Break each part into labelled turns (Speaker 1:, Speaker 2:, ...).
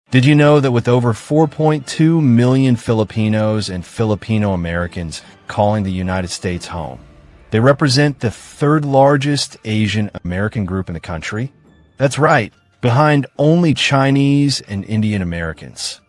Speaker 1: Did you know that with over 4.2 million Filipinos and Filipino Americans calling the United States home, they represent the third largest Asian American group in the country? That's right, behind only Chinese and Indian Americans.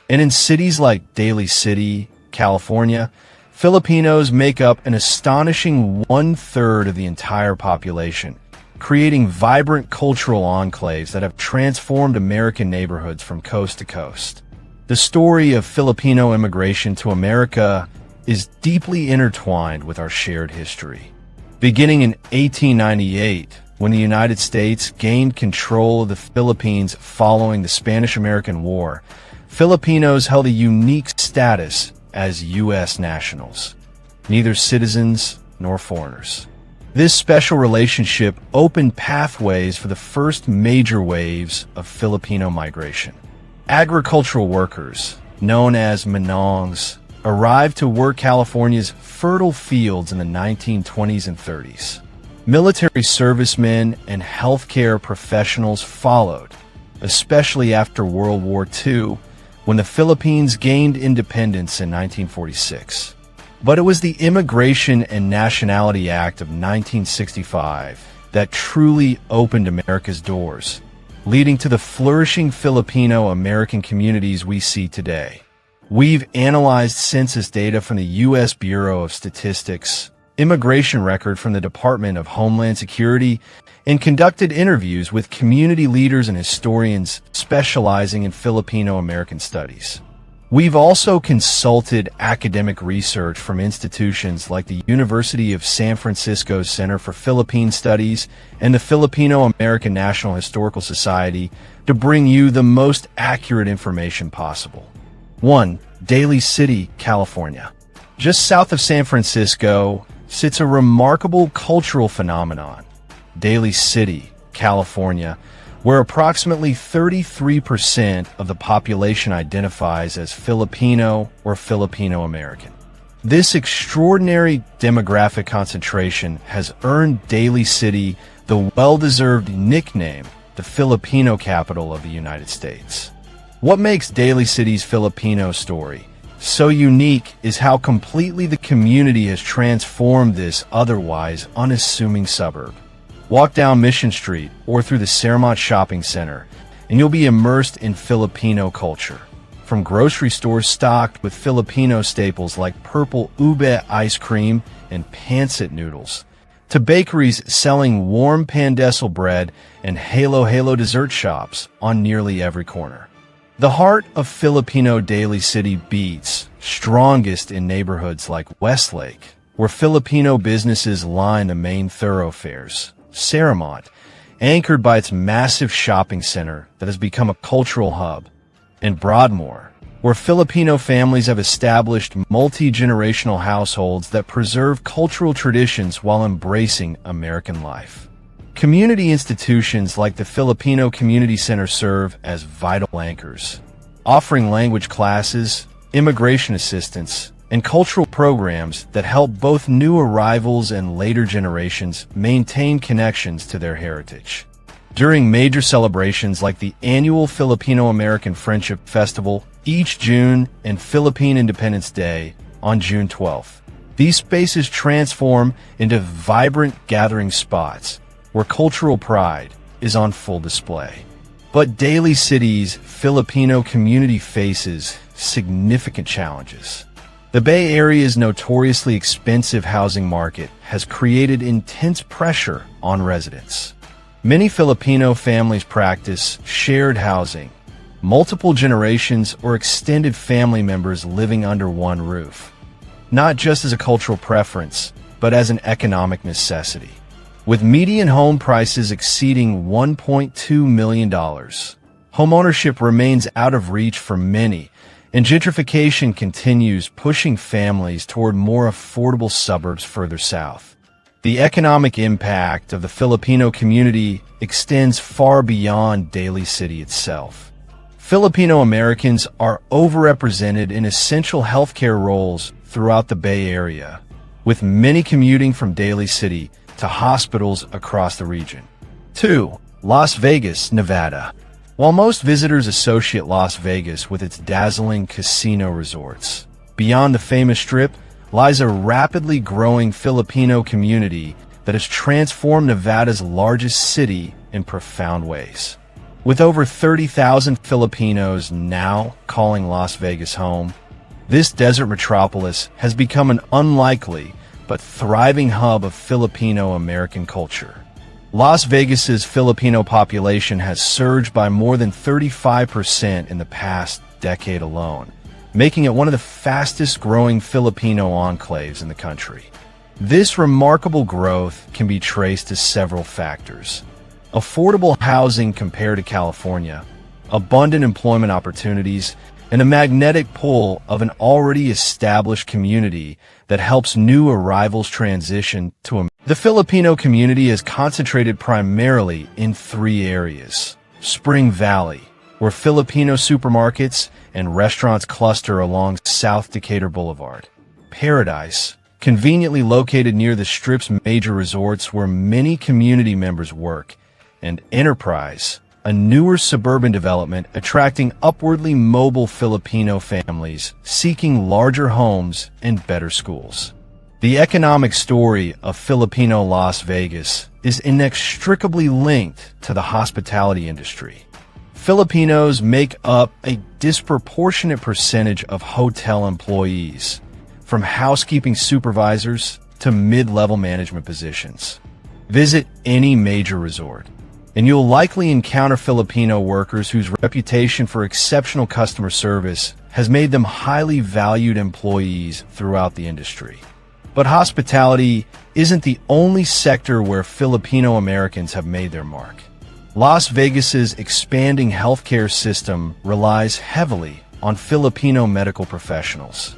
Speaker 1: And in cities like Daly City, California, Filipinos make up an astonishing 1/3 of the entire population, creating vibrant cultural enclaves that have transformed American neighborhoods from coast to coast. The story of Filipino immigration to America is deeply intertwined with our shared history. Beginning in 1898, when the United States gained control of the Philippines following the Spanish-American War, Filipinos held a unique status as U.S. nationals, neither citizens nor foreigners. This special relationship opened pathways for the first major waves of Filipino migration. Agricultural workers, known as manongs, arrived to work California's fertile fields in the 1920s and 30s. Military servicemen and healthcare professionals followed, especially after World War II, when the Philippines gained independence in 1946. But it was the Immigration and Nationality Act of 1965 that truly opened America's doors, leading to the flourishing Filipino-American communities we see today. We've analyzed census data from the U.S. Bureau of Statistics, immigration record from the Department of Homeland Security, and conducted interviews with community leaders and historians specializing in Filipino-American studies. We've also consulted academic research from institutions like the University of San Francisco's Center for Philippine Studies and the Filipino-American National Historical Society to bring you the most accurate information possible. 1. Daly City, California. Just south of San Francisco sits a remarkable cultural phenomenon, Daly City, California, where approximately 33% of the population identifies as Filipino or Filipino-American. This extraordinary demographic concentration has earned Daly City the well-deserved nickname, the Filipino capital of the United States. What makes Daly City's Filipino story so unique is how completely the community has transformed this otherwise unassuming suburb. Walk down Mission Street or through the Sermont Shopping Center, and you'll be immersed in Filipino culture. From grocery stores stocked with Filipino staples like purple ube ice cream and pancit noodles, to bakeries selling warm pandesal bread and halo dessert shops on nearly every corner. The heart of Filipino Daly City beats strongest in neighborhoods like Westlake, where Filipino businesses line the main thoroughfares, Sermont, anchored by its massive shopping center that has become a cultural hub, and Broadmoor, where Filipino families have established multi-generational households that preserve cultural traditions while embracing American life. Community institutions like the Filipino Community Center serve as vital anchors, offering language classes, immigration assistance, and cultural programs that help both new arrivals and later generations maintain connections to their heritage. During major celebrations like the annual Filipino-American Friendship Festival each June and Philippine Independence Day on June 12th, these spaces transform into vibrant gathering spots where cultural pride is on full display. But Daly City's Filipino community faces significant challenges. The Bay Area's notoriously expensive housing market has created intense pressure on residents. Many Filipino families practice shared housing, multiple generations or extended family members living under one roof, not just as a cultural preference, but as an economic necessity. With median home prices exceeding $1.2 million, homeownership remains out of reach for many, and gentrification continues pushing families toward more affordable suburbs further south. The economic impact of the Filipino community extends far beyond Daly City itself. Filipino Americans are overrepresented in essential healthcare roles throughout the Bay Area, with many commuting from Daly City to hospitals across the region. 2. Las Vegas, Nevada. While most visitors associate Las Vegas with its dazzling casino resorts, beyond the famous Strip lies a rapidly growing Filipino community that has transformed Nevada's largest city in profound ways. With over 30,000 Filipinos now calling Las Vegas home, this desert metropolis has become an unlikely but thriving hub of Filipino-American culture. Las Vegas's Filipino population has surged by more than 35% in the past decade alone, making it one of the fastest-growing Filipino enclaves in the country. This remarkable growth can be traced to several factors: affordable housing compared to California, abundant employment opportunities, and a magnetic pull of an already established community that helps new arrivals transition to a... The Filipino community is concentrated primarily in three areas: Spring Valley, where Filipino supermarkets and restaurants cluster along South Decatur Boulevard; Paradise, conveniently located near the Strip's major resorts where many community members work; and Enterprise, a newer suburban development attracting upwardly mobile Filipino families seeking larger homes and better schools. The economic story of Filipino Las Vegas is inextricably linked to the hospitality industry. Filipinos make up a disproportionate percentage of hotel employees, from housekeeping supervisors to mid-level management positions. Visit any major resort, and you'll likely encounter Filipino workers whose reputation for exceptional customer service has made them highly valued employees throughout the industry. But hospitality isn't the only sector where Filipino Americans have made their mark. Las Vegas's expanding healthcare system relies heavily on Filipino medical professionals.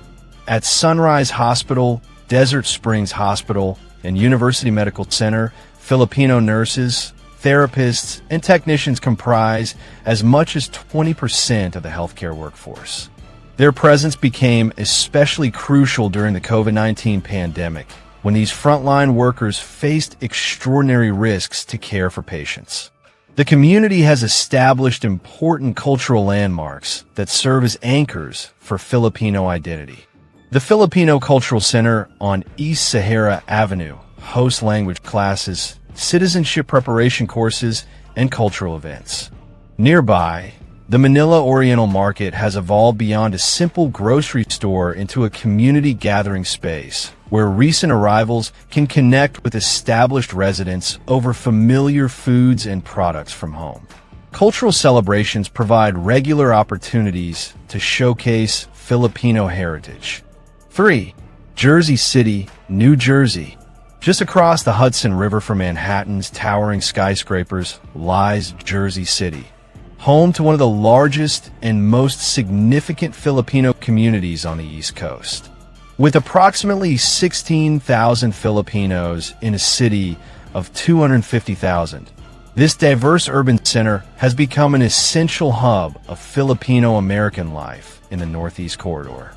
Speaker 1: At Sunrise Hospital, Desert Springs Hospital, and University Medical Center, Filipino nurses, therapists, and technicians comprise as much as 20% of the healthcare workforce. Their presence became especially crucial during the COVID-19 pandemic, when these frontline workers faced extraordinary risks to care for patients. The community has established important cultural landmarks that serve as anchors for Filipino identity. The Filipino Cultural Center on East Sahara Avenue hosts language classes, citizenship preparation courses, and cultural events. Nearby, the Manila Oriental Market has evolved beyond a simple grocery store into a community gathering space where recent arrivals can connect with established residents over familiar foods and products from home. Cultural celebrations provide regular opportunities to showcase Filipino heritage. 3. Jersey City, New Jersey. Just across the Hudson River from Manhattan's towering skyscrapers lies Jersey City, home to one of the largest and most significant Filipino communities on the East Coast. With approximately 16,000 Filipinos in a city of 250,000, this diverse urban center has become an essential hub of Filipino-American life in the Northeast Corridor.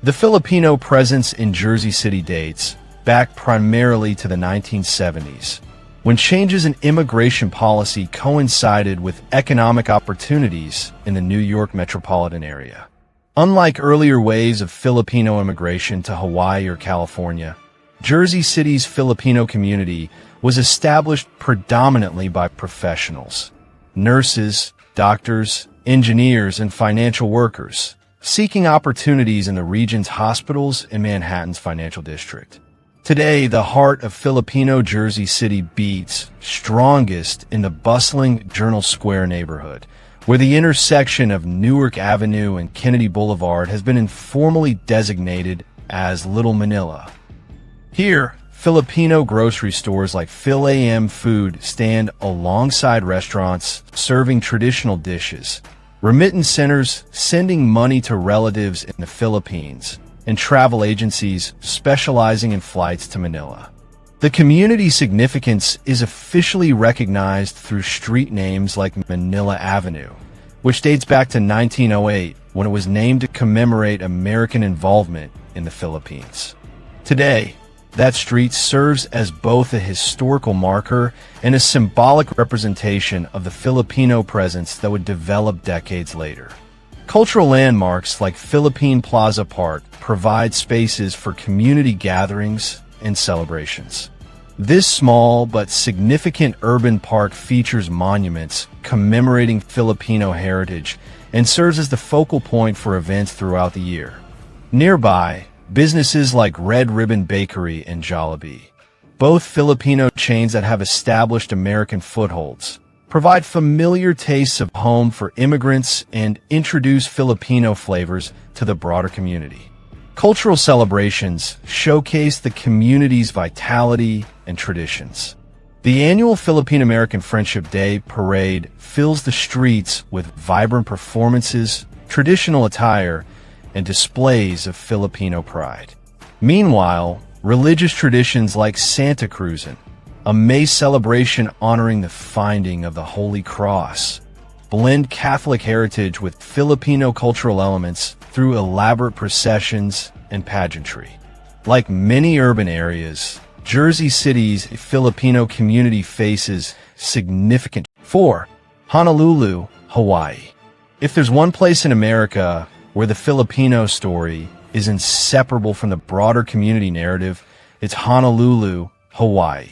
Speaker 1: The Filipino presence in Jersey City dates back primarily to the 1970s, when changes in immigration policy coincided with economic opportunities in the New York metropolitan area. Unlike earlier waves of Filipino immigration to Hawaii or California, Jersey City's Filipino community was established predominantly by professionals, nurses, doctors, engineers, and financial workers, seeking opportunities in the region's hospitals and Manhattan's financial district. Today, the heart of Filipino Jersey City beats strongest in the bustling Journal Square neighborhood, where the intersection of Newark Avenue and Kennedy Boulevard has been informally designated as Little Manila. Here, Filipino grocery stores like Phil AM Food stand alongside restaurants serving traditional dishes, remittance centers sending money to relatives in the Philippines, and travel agencies specializing in flights to Manila. The community significance is officially recognized through street names like Manila Avenue, which dates back to 1908 when it was named to commemorate American involvement in the Philippines. Today, That street serves as both a historical marker and a symbolic representation of the Filipino presence that would develop decades later. Cultural landmarks like Philippine Plaza Park provide spaces for community gatherings and celebrations. This small but significant urban park features monuments commemorating Filipino heritage and serves as the focal point for events throughout the year. Nearby, businesses like Red Ribbon Bakery and Jollibee, both Filipino chains that have established American footholds, provide familiar tastes of home for immigrants and introduce Filipino flavors to the broader community. Cultural celebrations showcase the community's vitality and traditions. The annual Philippine-American Friendship Day parade fills the streets with vibrant performances, traditional attire, and displays of Filipino pride. Meanwhile, religious traditions like Santa Cruzan, a May celebration honoring the finding of the Holy Cross, blend Catholic heritage with Filipino cultural elements through elaborate processions and pageantry. Like many urban areas, Jersey City's Filipino community faces significant. 4. Honolulu, Hawaii. If there's one place in America where the Filipino story is inseparable from the broader community narrative, it's Honolulu, Hawaii.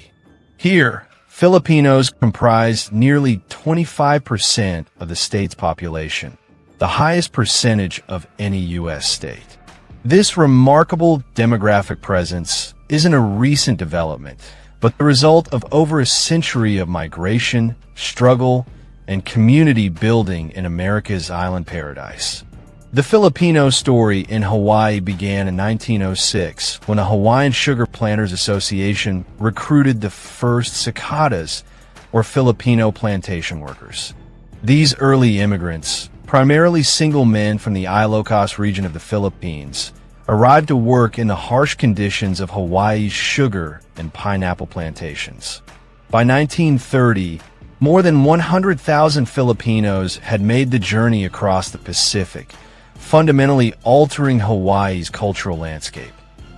Speaker 1: Here, Filipinos comprise nearly 25% of the state's population, the highest percentage of any U.S. state. This remarkable demographic presence isn't a recent development, but the result of over a century of migration, struggle, and community building in America's island paradise. The Filipino story in Hawaii began in 1906 when the Hawaiian Sugar Planters Association recruited the first cicadas, or Filipino plantation workers. These early immigrants, primarily single men from the Ilocos region of the Philippines, arrived to work in the harsh conditions of Hawaii's sugar and pineapple plantations. By 1930, more than 100,000 Filipinos had made the journey across the Pacific, fundamentally altering Hawaii's cultural landscape.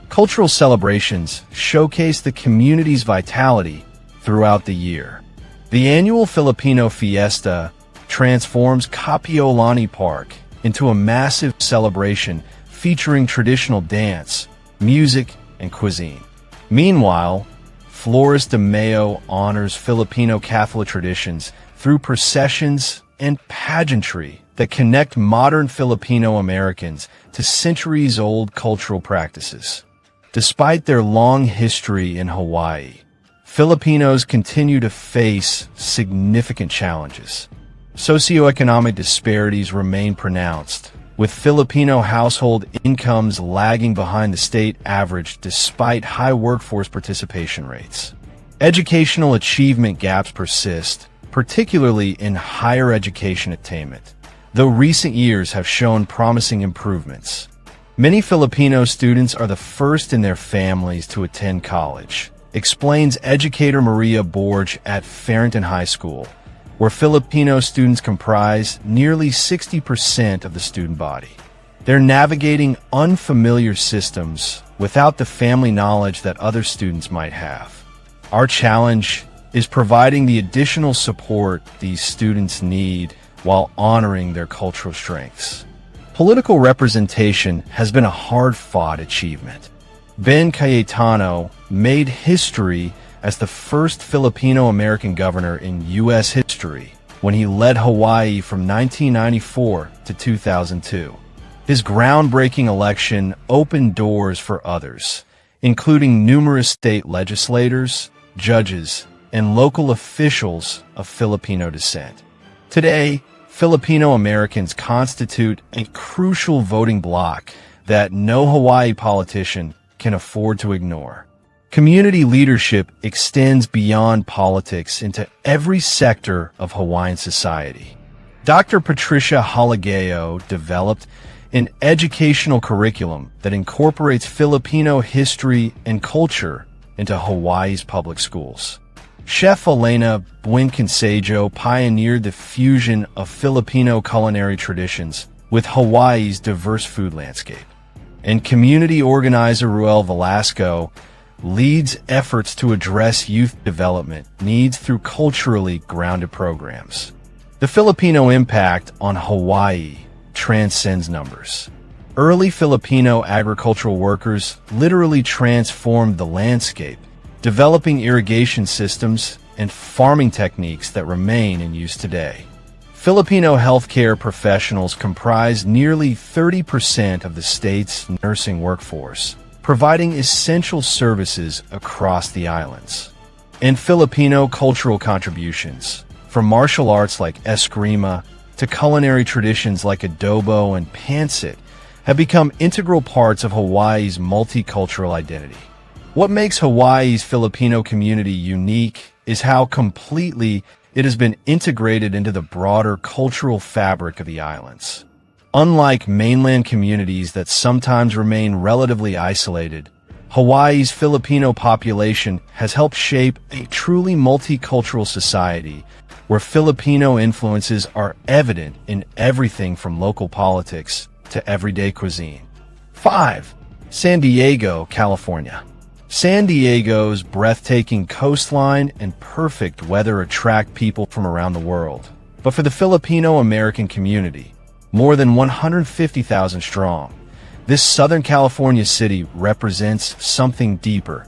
Speaker 1: Cultural celebrations showcase the community's vitality throughout the year. The annual Filipino Fiesta transforms Kapiolani Park into a massive celebration featuring traditional dance, music, and cuisine. Meanwhile, Flores de Mayo honors Filipino Catholic traditions through processions and pageantry that connect modern Filipino Americans to centuries-old cultural practices. Despite their long history in Hawaii, Filipinos continue to face significant challenges. Socioeconomic disparities remain pronounced, with Filipino household incomes lagging behind the state average despite high workforce participation rates. Educational achievement gaps persist, particularly in higher education attainment, though recent years have shown promising improvements. Many Filipino students are the first in their families to attend college, explains educator Maria Borge at Farrington High School, where Filipino students comprise nearly 60% of the student body. They're navigating unfamiliar systems without the family knowledge that other students might have. Our challenge is providing the additional support these students need while honoring their cultural strengths. Political representation has been a hard-fought achievement. Ben Cayetano made history as the first Filipino-American governor in U.S. history when he led Hawaii from 1994 to 2002. His groundbreaking election opened doors for others, including numerous state legislators, judges, and local officials of Filipino descent. Today, Filipino Americans constitute a crucial voting bloc that no Hawaii politician can afford to ignore. Community leadership extends beyond politics into every sector of Hawaiian society. Dr. Patricia Halageo developed an educational curriculum that incorporates Filipino history and culture into Hawaii's public schools. Chef Elena Buenconsejo pioneered the fusion of Filipino culinary traditions with Hawaii's diverse food landscape. And community organizer Ruel Velasco leads efforts to address youth development needs through culturally grounded programs. The Filipino impact on Hawaii transcends numbers. Early Filipino agricultural workers literally transformed the landscape, developing irrigation systems and farming techniques that remain in use today. Filipino healthcare professionals comprise nearly 30% of the state's nursing workforce, providing essential services across the islands. And Filipino cultural contributions, from martial arts like eskrima to culinary traditions like adobo and pancit, have become integral parts of Hawaii's multicultural identity. What makes Hawaii's Filipino community unique is how completely it has been integrated into the broader cultural fabric of the islands. Unlike mainland communities that sometimes remain relatively isolated, Hawaii's Filipino population has helped shape a truly multicultural society where Filipino influences are evident in everything from local politics to everyday cuisine. 5. San Diego, California. San Diego's breathtaking coastline and perfect weather attract people from around the world. But for the Filipino-American community, more than 150,000 strong, this Southern California city represents something deeper,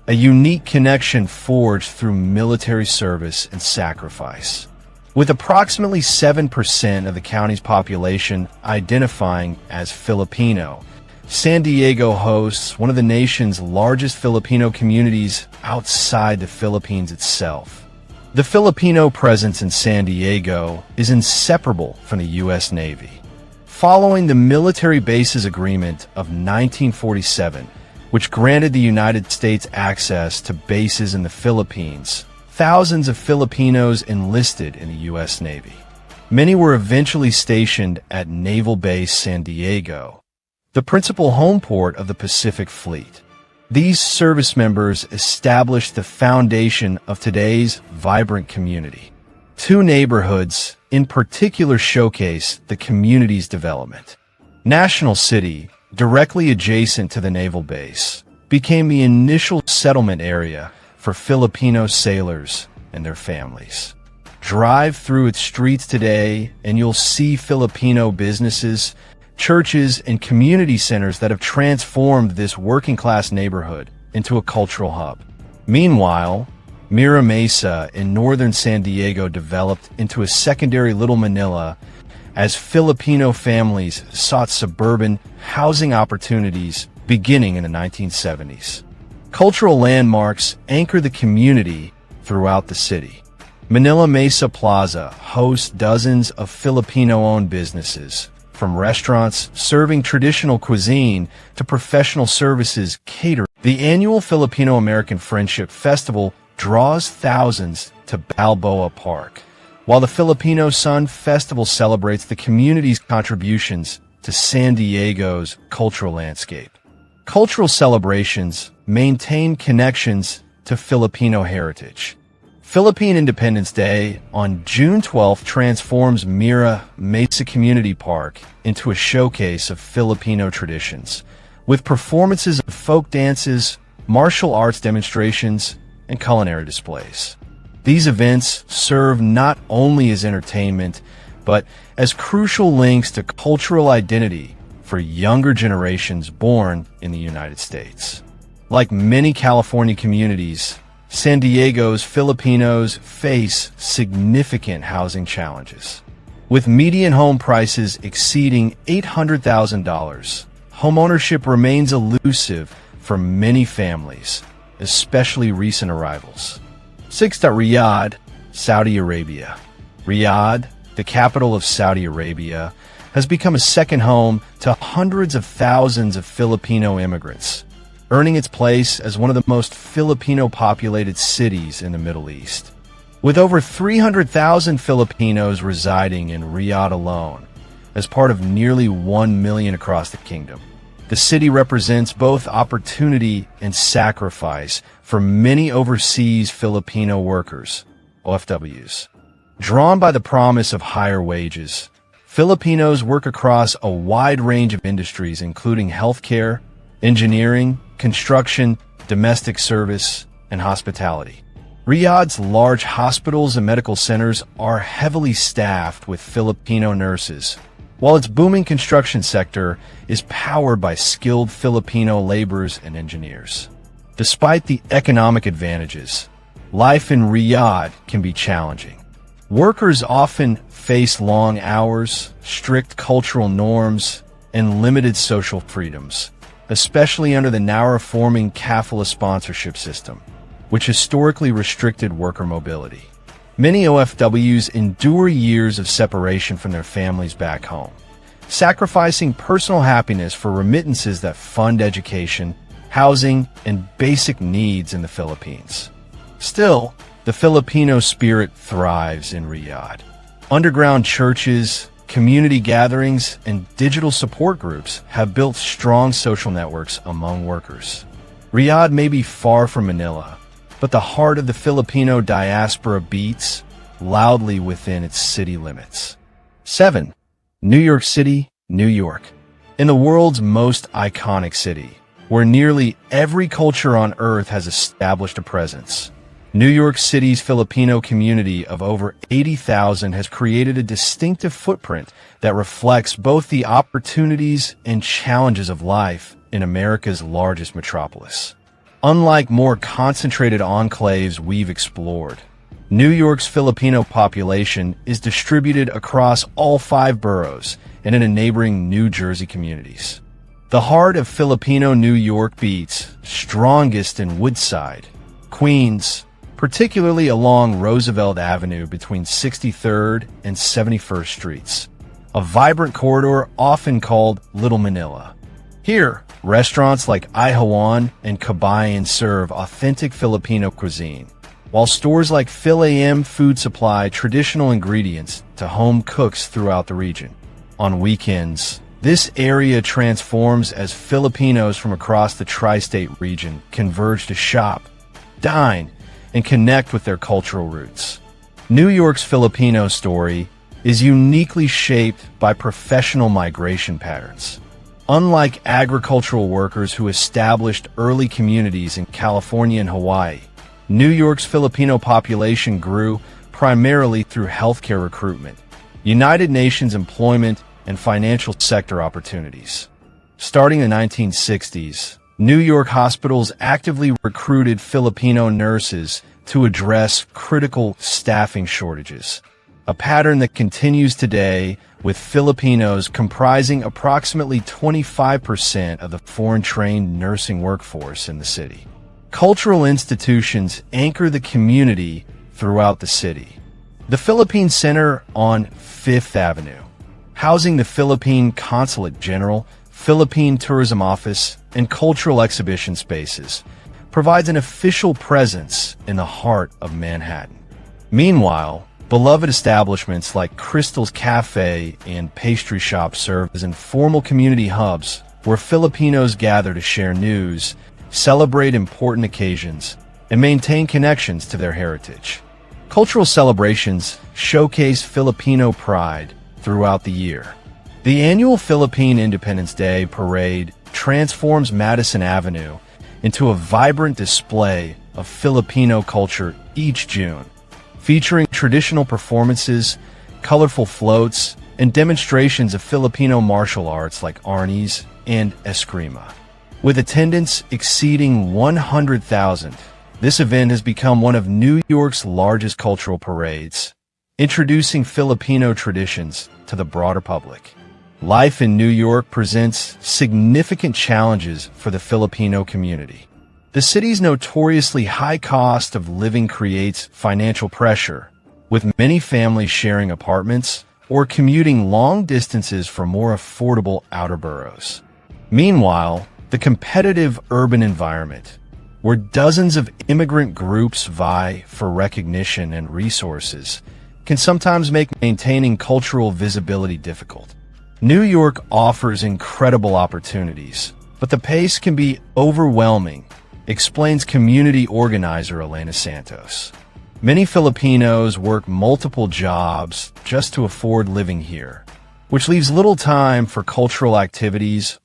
Speaker 1: a unique connection forged through military service and sacrifice. With approximately 7% of the county's population identifying as Filipino, San Diego hosts one of the nation's largest Filipino communities outside the Philippines itself. The Filipino presence in San Diego is inseparable from the U.S. Navy. Following the Military Bases Agreement of 1947, which granted the United States access to bases in the Philippines, thousands of Filipinos enlisted in the U.S. Navy. Many were eventually stationed at Naval Base San Diego, the principal home port of the Pacific Fleet. These service members established the foundation of today's vibrant community. Two neighborhoods in particular showcase the community's development. National City, directly adjacent to the naval base, became the initial settlement area for Filipino sailors and their families. Drive through its streets today and you'll see Filipino businesses, churches, and community centers that have transformed this working-class neighborhood into a cultural hub. Meanwhile, Mira Mesa in northern San Diego developed into a secondary Little Manila as Filipino families sought suburban housing opportunities beginning in the 1970s. Cultural landmarks anchor the community throughout the city. Manila Mesa Plaza hosts dozens of Filipino-owned businesses, from restaurants serving traditional cuisine to professional services catering. The annual Filipino-American Friendship Festival draws thousands to Balboa Park, while the Filipino Sun Festival celebrates the community's contributions to San Diego's cultural landscape. Cultural celebrations maintain connections to Filipino heritage. Philippine Independence Day on June 12th transforms Mira Mesa Community Park into a showcase of Filipino traditions, with performances of folk dances, martial arts demonstrations, and culinary displays. These events serve not only as entertainment, but as crucial links to cultural identity for younger generations born in the United States. Like many California communities, San Diego's Filipinos face significant housing challenges. With median home prices exceeding $800,000, homeownership remains elusive for many families, especially recent arrivals. 6. Riyadh, Saudi Arabia. Riyadh, the capital of Saudi Arabia, has become a second home to hundreds of thousands of Filipino immigrants, earning its place as one of the most Filipino-populated cities in the Middle East. With over 300,000 Filipinos residing in Riyadh alone, as part of nearly 1 million across the kingdom, the city represents both opportunity and sacrifice for many overseas Filipino workers, OFWs. Drawn by the promise of higher wages, Filipinos work across a wide range of industries including healthcare, engineering, construction, domestic service, and hospitality. Riyadh's large hospitals and medical centers are heavily staffed with Filipino nurses, while its booming construction sector is powered by skilled Filipino laborers and engineers. Despite the economic advantages, life in Riyadh can be challenging. Workers often face long hours, strict cultural norms, and limited social freedoms, especially under the now-reforming kafala sponsorship system, which historically restricted worker mobility. Many OFWs endure years of separation from their families back home, sacrificing personal happiness for remittances that fund education, housing, and basic needs in the Philippines. Still, the Filipino spirit thrives in Riyadh. Underground churches, community gatherings, and digital support groups have built strong social networks among workers. Riyadh may be far from Manila, but the heart of the Filipino diaspora beats loudly within its city limits. 7. New York City, New York. In the world's most iconic city, where nearly every culture on Earth has established a presence, New York City's Filipino community of over 80,000 has created a distinctive footprint that reflects both the opportunities and challenges of life in America's largest metropolis. Unlike more concentrated enclaves we've explored, New York's Filipino population is distributed across all 5 boroughs and in neighboring New Jersey communities. The heart of Filipino New York beats strongest in Woodside, Queens, particularly along Roosevelt Avenue between 63rd and 71st Streets, a vibrant corridor often called Little Manila. Here, restaurants like Ihawan and Kabayan serve authentic Filipino cuisine, while stores like Phil-AM Food supply traditional ingredients to home cooks throughout the region. On weekends, this area transforms as Filipinos from across the tri-state region converge to shop, dine, and connect with their cultural roots. New York's Filipino story is uniquely shaped by professional migration patterns. Unlike agricultural workers who established early communities in California and Hawaii, New York's Filipino population grew primarily through healthcare recruitment, United Nations employment, and financial sector opportunities. Starting in the 1960s, New York hospitals actively recruited Filipino nurses to address critical staffing shortages, a pattern that continues today with Filipinos comprising approximately 25% of the foreign-trained nursing workforce in the city. Cultural institutions anchor the community throughout the city. The Philippine Center on 5th Avenue, housing the Philippine Consulate General, Philippine Tourism Office, and cultural exhibition spaces, provides an official presence in the heart of Manhattan. Meanwhile, beloved establishments like Crystal's Cafe and Pastry Shop serve as informal community hubs where Filipinos gather to share news, celebrate important occasions, and maintain connections to their heritage. Cultural celebrations showcase Filipino pride throughout the year. The annual Philippine Independence Day Parade transforms Madison Avenue into a vibrant display of Filipino culture each June, featuring traditional performances, colorful floats, and demonstrations of Filipino martial arts like arnis and eskrima. With attendance exceeding 100,000, this event has become one of New York's largest cultural parades, introducing Filipino traditions to the broader public. Life in New York presents significant challenges for the Filipino community. The city's notoriously high cost of living creates financial pressure, with many families sharing apartments or commuting long distances for more affordable outer boroughs. Meanwhile, the competitive urban environment, where dozens of immigrant groups vie for recognition and resources, can sometimes make maintaining cultural visibility difficult. New York offers incredible opportunities, but the pace can be overwhelming, explains community organizer Elena Santos. Many Filipinos work multiple jobs just to afford living here, which leaves little time for cultural activities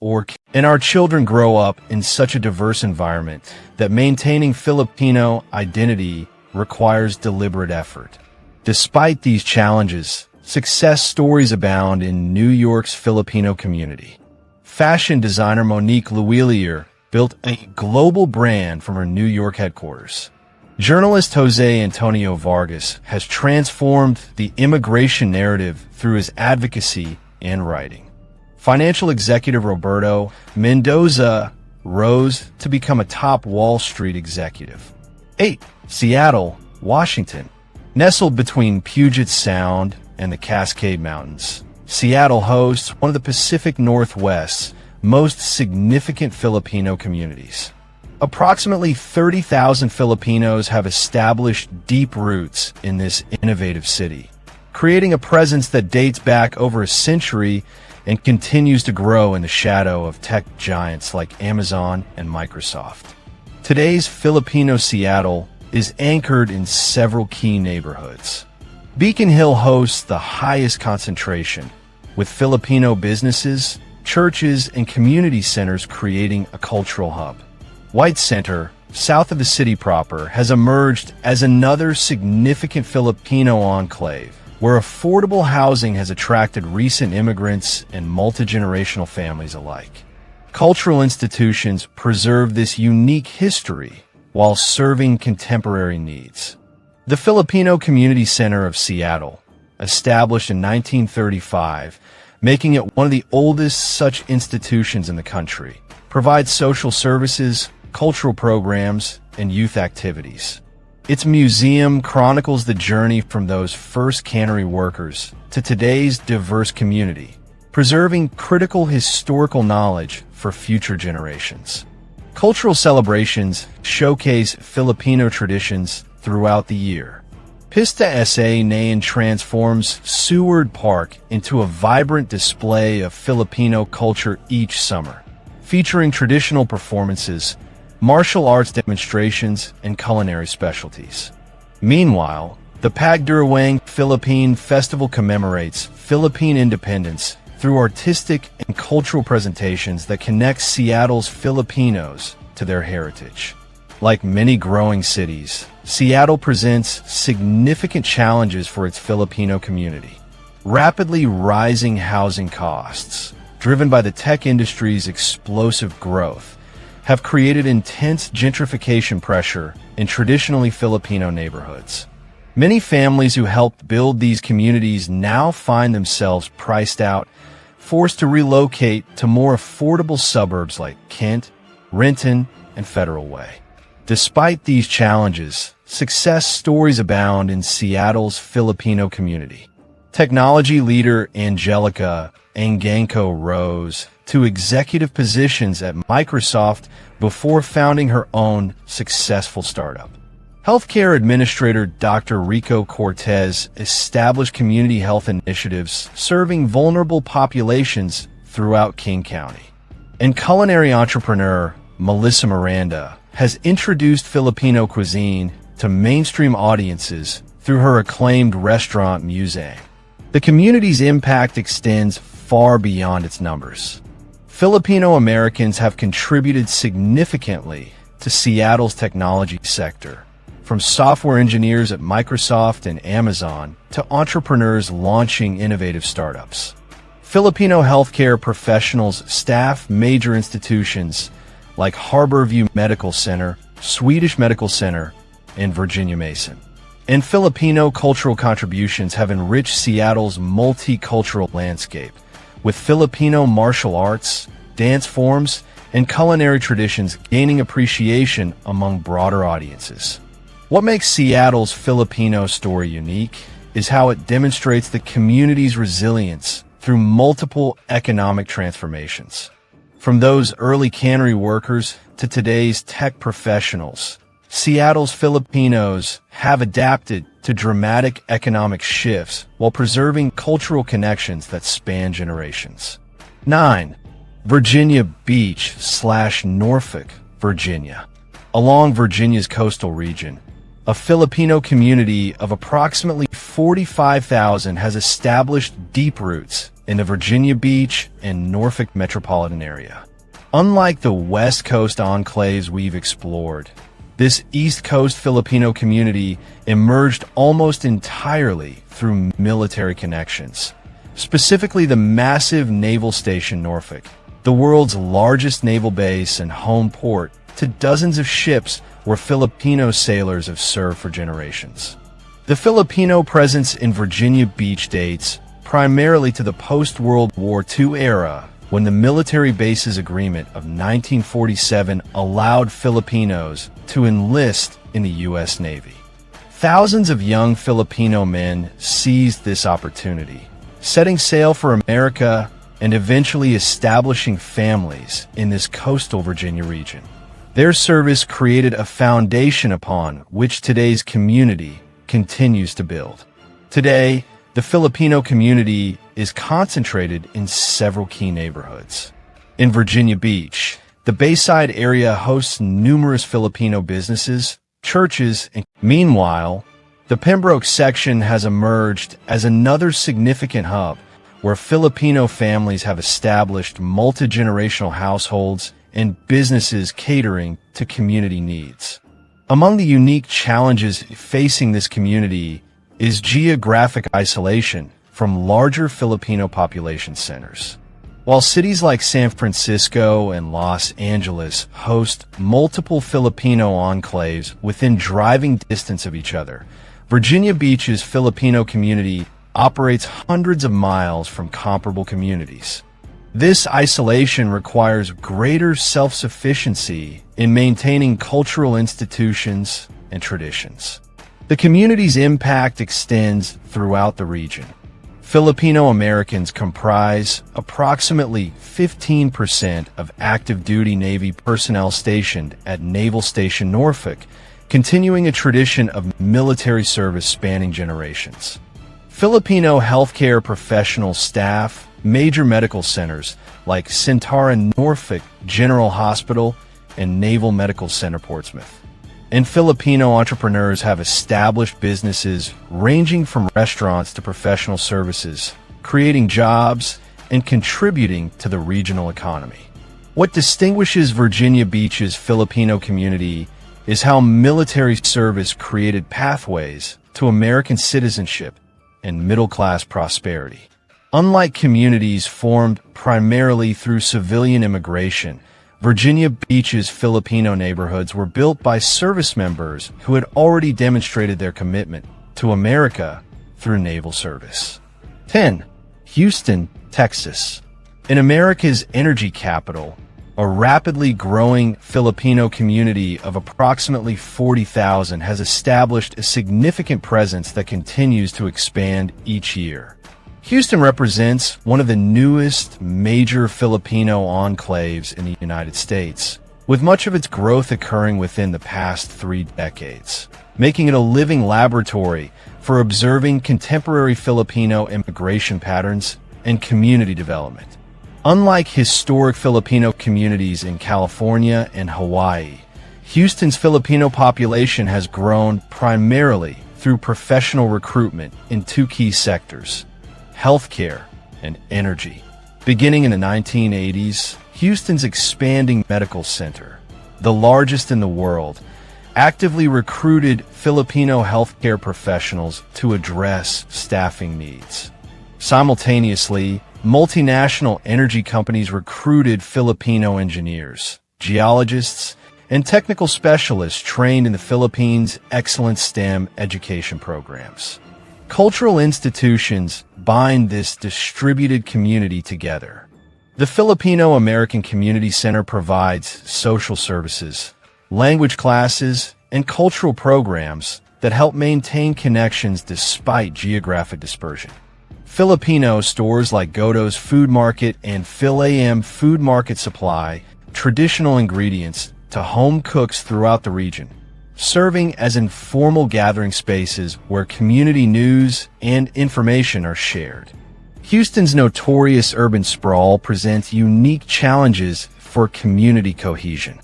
Speaker 1: and our children grow up in such a diverse environment that maintaining Filipino identity requires deliberate effort. Despite these challenges, success stories abound in New York's Filipino community. Fashion designer Monique Luillier built a global brand from her New York headquarters. Journalist Jose Antonio Vargas has transformed the immigration narrative through his advocacy and writing. Financial executive Roberto Mendoza rose to become a top Wall Street executive. 8. Seattle, Washington. Nestled between Puget Sound and the Cascade Mountains, Seattle hosts one of the Pacific Northwest's most significant Filipino communities. Approximately 30,000 Filipinos have established deep roots in this innovative city, creating a presence that dates back over a century and continues to grow in the shadow of tech giants like Amazon and Microsoft. Today's Filipino Seattle is anchored in several key neighborhoods. Beacon Hill hosts the highest concentration, with Filipino businesses, churches, and community centers creating a cultural hub. White Center, south of the city proper, has emerged as another significant Filipino enclave, where affordable housing has attracted recent immigrants and multi-generational families alike. Cultural institutions preserve this unique history while serving contemporary needs. The Filipino Community Center of Seattle, established in 1935, making it one of the oldest such institutions in the country, provides social services, cultural programs, and youth activities. Its museum chronicles the journey from those first cannery workers to today's diverse community, preserving critical historical knowledge for future generations. Cultural celebrations showcase Filipino traditions throughout the year. Pista SA Nayan transforms Seward Park into a vibrant display of Filipino culture each summer, featuring traditional performances, martial arts demonstrations, and culinary specialties. Meanwhile, the Pagdirawang Philippine Festival commemorates Philippine independence through artistic and cultural presentations that connect Seattle's Filipinos to their heritage. Like many growing cities, Seattle presents significant challenges for its Filipino community. Rapidly rising housing costs, driven by the tech industry's explosive growth, have created intense gentrification pressure in traditionally Filipino neighborhoods. Many families who helped build these communities now find themselves priced out, forced to relocate to more affordable suburbs like Kent, Renton, and Federal Way. Despite these challenges, success stories abound in Seattle's Filipino community. Technology leader Angelica Anganco rose to executive positions at Microsoft before founding her own successful startup. Healthcare administrator Dr. Rico Cortez established community health initiatives serving vulnerable populations throughout King County. And culinary entrepreneur Melissa Miranda has introduced Filipino cuisine to mainstream audiences through her acclaimed restaurant Musang. The community's impact extends far beyond its numbers. Filipino Americans have contributed significantly to Seattle's technology sector, from software engineers at Microsoft and Amazon to entrepreneurs launching innovative startups. Filipino healthcare professionals staff major institutions like Harborview Medical Center, Swedish Medical Center, and Virginia Mason. And Filipino cultural contributions have enriched Seattle's multicultural landscape, with Filipino martial arts, dance forms, and culinary traditions gaining appreciation among broader audiences. What makes Seattle's Filipino story unique is how it demonstrates the community's resilience through multiple economic transformations. From those early cannery workers to today's tech professionals, Seattle's Filipinos have adapted to dramatic economic shifts while preserving cultural connections that span generations. 9. Virginia Beach/Norfolk, Virginia. Along Virginia's coastal region, a Filipino community of approximately 45,000 has established deep roots in the Virginia Beach and Norfolk metropolitan area. Unlike the West Coast enclaves we've explored, this East Coast Filipino community emerged almost entirely through military connections, specifically the massive naval station Norfolk, the world's largest naval base and home port to dozens of ships where Filipino sailors have served for generations. The Filipino presence in Virginia Beach dates primarily to the post-World War II era, when the Military Bases Agreement of 1947 allowed Filipinos to enlist in the U.S. Navy. Thousands of young Filipino men seized this opportunity, setting sail for America and eventually establishing families in this coastal Virginia region. Their service created a foundation upon which today's community continues to build. Today, the Filipino community is concentrated in several key neighborhoods. In Virginia Beach, the Bayside area hosts numerous Filipino businesses, churches, and meanwhile, the Pembroke section has emerged as another significant hub where Filipino families have established multi-generational households and businesses catering to community needs. Among the unique challenges facing this community is geographic isolation from larger Filipino population centers. While cities like San Francisco and Los Angeles host multiple Filipino enclaves within driving distance of each other, Virginia Beach's Filipino community operates hundreds of miles from comparable communities. This isolation requires greater self-sufficiency in maintaining cultural institutions and traditions. The community's impact extends throughout the region. Filipino Americans comprise approximately 15% of active-duty Navy personnel stationed at Naval Station Norfolk, continuing a tradition of military service spanning generations. Filipino healthcare professional staff major medical centers like Centara Norfolk General Hospital and Naval Medical Center Portsmouth. And Filipino entrepreneurs have established businesses ranging from restaurants to professional services, creating jobs and contributing to the regional economy. What distinguishes Virginia Beach's Filipino community is how military service created pathways to American citizenship and middle-class prosperity. Unlike communities formed primarily through civilian immigration, Virginia Beach's Filipino neighborhoods were built by service members who had already demonstrated their commitment to America through naval service. 10. Houston, Texas. In America's energy capital, a rapidly growing Filipino community of approximately 40,000 has established a significant presence that continues to expand each year. Houston represents one of the newest major Filipino enclaves in the United States, with much of its growth occurring within the past 3 decades, making it a living laboratory for observing contemporary Filipino immigration patterns and community development. Unlike historic Filipino communities in California and Hawaii, Houston's Filipino population has grown primarily through professional recruitment in 2 key sectors: healthcare and energy. Beginning in the 1980s, Houston's expanding medical center, the largest in the world, actively recruited Filipino healthcare professionals to address staffing needs. Simultaneously, multinational energy companies recruited Filipino engineers, geologists, and technical specialists trained in the Philippines' excellent STEM education programs. Cultural institutions bind this distributed community together. The Filipino American Community Center provides social services, language classes, and cultural programs that help maintain connections despite geographic dispersion. Filipino stores like Godo's Food Market and Phil-AM Food Market supply traditional ingredients to home cooks throughout the region, serving as informal gathering spaces where community news and information are shared. Houston's notorious urban sprawl presents unique challenges for community cohesion.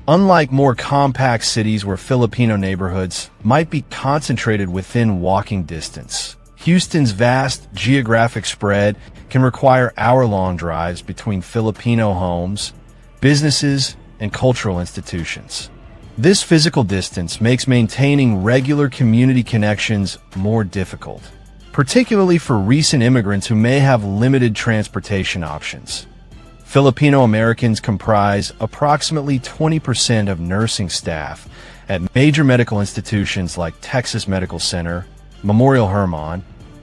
Speaker 1: Unlike more compact cities where Filipino neighborhoods might be concentrated within walking distance, Houston's vast geographic spread can require hour-long drives between Filipino homes, businesses, and cultural institutions. This physical distance makes maintaining regular community connections more difficult, particularly for recent immigrants who may have limited transportation options. Filipino Americans comprise approximately 20% of nursing staff at major medical institutions like Texas Medical Center, Memorial Hermann,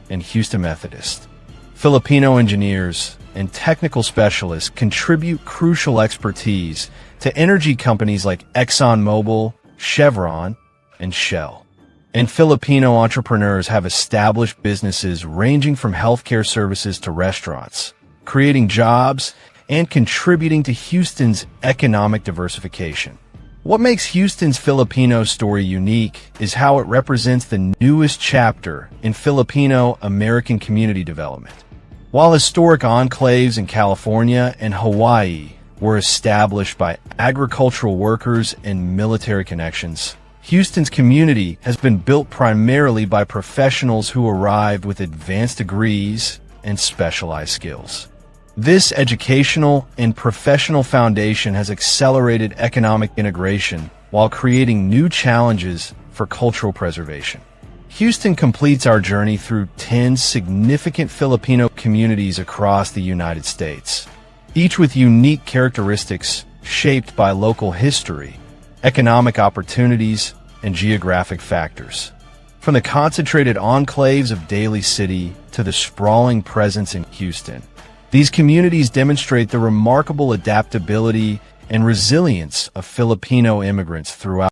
Speaker 1: and Houston Methodist. Filipino engineers and technical specialists contribute crucial expertise to energy companies like ExxonMobil, Chevron, and Shell. And Filipino entrepreneurs have established businesses ranging from healthcare services to restaurants, creating jobs and contributing to Houston's economic diversification. What makes Houston's Filipino story unique is how it represents the newest chapter in Filipino American community development. While historic enclaves in California and Hawaii were established by agricultural workers and military connections, Houston's community has been built primarily by professionals who arrived with advanced degrees and specialized skills. This educational and professional foundation has accelerated economic integration while creating new challenges for cultural preservation. Houston completes our journey through 10 significant Filipino communities across the United States, each with unique characteristics shaped by local history, economic opportunities, and geographic factors. From the concentrated enclaves of Daly City to the sprawling presence in Houston, these communities demonstrate the remarkable adaptability and resilience of Filipino immigrants throughout